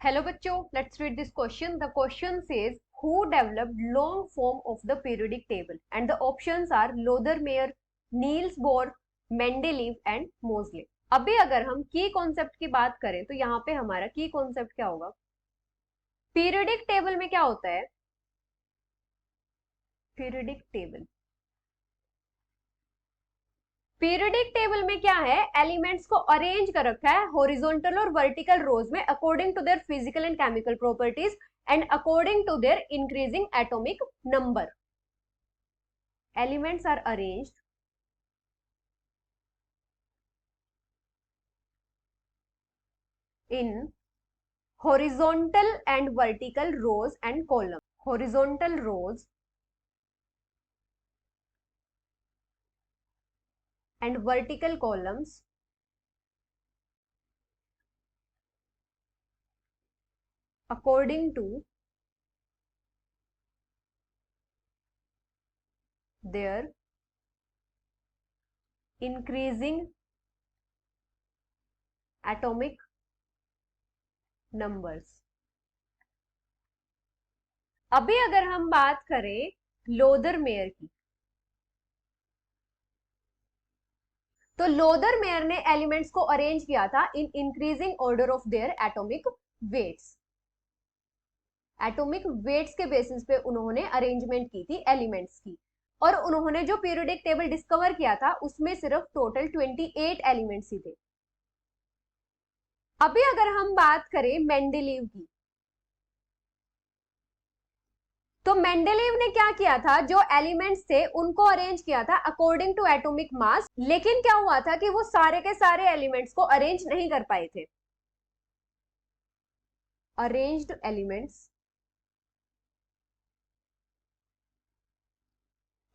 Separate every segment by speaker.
Speaker 1: Hello बच्चों, let's read this question. The question says who developed long form of the periodic table and the options are Lothar-Meyer, Niels Bohr, Mendeleev and Moseley. अभी अगर हम की concept की बात करें तो यहाँ पे हमारा की कॉन्सेप्ट क्या होगा? पीरियडिक टेबल में क्या होता है? पीरियडिक टेबल पीरियडिक टेबल में क्या है? एलिमेंट्स को अरेंज कर रखा है हॉरिजॉन्टल और वर्टिकल रोज में according to their physical and chemical properties and according to their increasing atomic number. Elements are arranged in horizontal and vertical rows and columns. Horizontal rows and vertical columns according to their increasing atomic numbers. अभी अगर हम बात करें Luther-mayor की, तो Luther-mayor ने elements को arrange किया था in increasing order of their atomic weights. Atomic weights के बेसिस पे उन्होंने अरेंजमेंट की थी एलिमेंट्स की, और उन्होंने जो पीरियोडिक टेबल डिस्कवर किया था उसमें सिर्फ टोटल 28 एलिमेंट्स ही थे. अभी अगर हम बात करें मेंडेलीव की, तो मेंडेलीव ने क्या किया था? जो एलिमेंट्स थे उनको अरेंज किया था अकॉर्डिंग टू एटॉमिक मास, लेकिन क्या हुआ था कि वो सारे के सारे एलिमेंट्स को अरेंज नहीं कर पाए थे. Arranged elements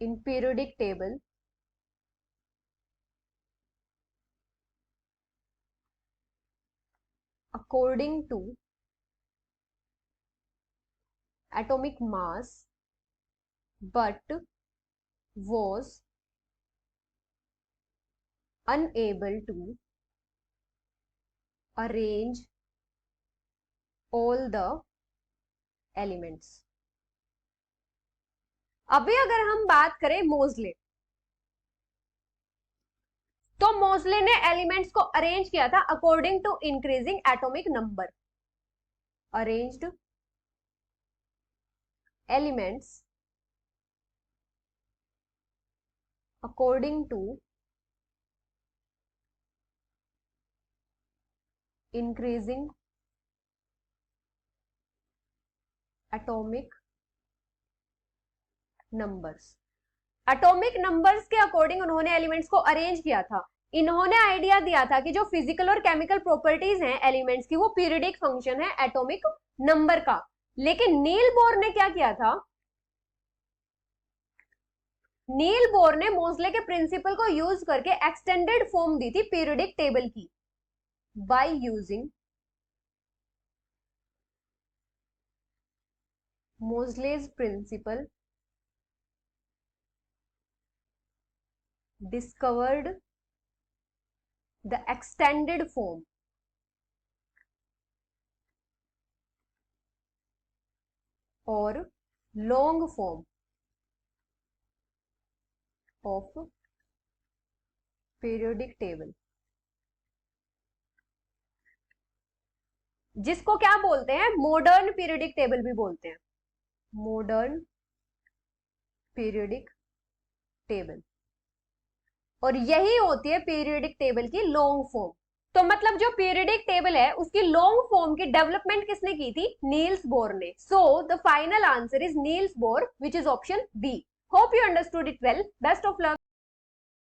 Speaker 1: in periodic table according to atomic mass but was unable to arrange all the elements. अभी अगर हम बात करें मोज़ले, तो मोज़ले ने एलिमेंट्स को अरेंज किया था according to increasing atomic number. Arranged elements according to increasing atomic numbers. Atomic numbers के अकॉर्डिंग उन्होंने एलिमेंट्स को अरेंज किया था. इन्होंने आइडिया दिया था कि जो फिजिकल और केमिकल प्रॉपर्टीज हैं एलिमेंट्स की, वो पीरियडिक फंक्शन है एटॉमिक नंबर का. लेकिन नील बोर ने क्या किया था? नील बोर ने मोज़ले के प्रिंसिपल को यूज करके एक्सटेंडेड फॉर्म दी थी पीरियडिक टेबल की, by using Moseley's principle discovered the extended form or long form of periodic table, जिसको क्या बोलते हैं? मॉडर्न पीरियोडिक टेबल भी बोलते हैं. Modern periodic table. और यही होती है पीरियोडिक टेबल की लॉन्ग फॉर्म. तो मतलब जो पीरियोडिक टेबल है उसकी लॉन्ग फॉर्म की डेवलपमेंट किसने की थी? नील्स बोर ने. So the final answer is Niels Bohr, which is option B. Hope you understood it well. Best of luck.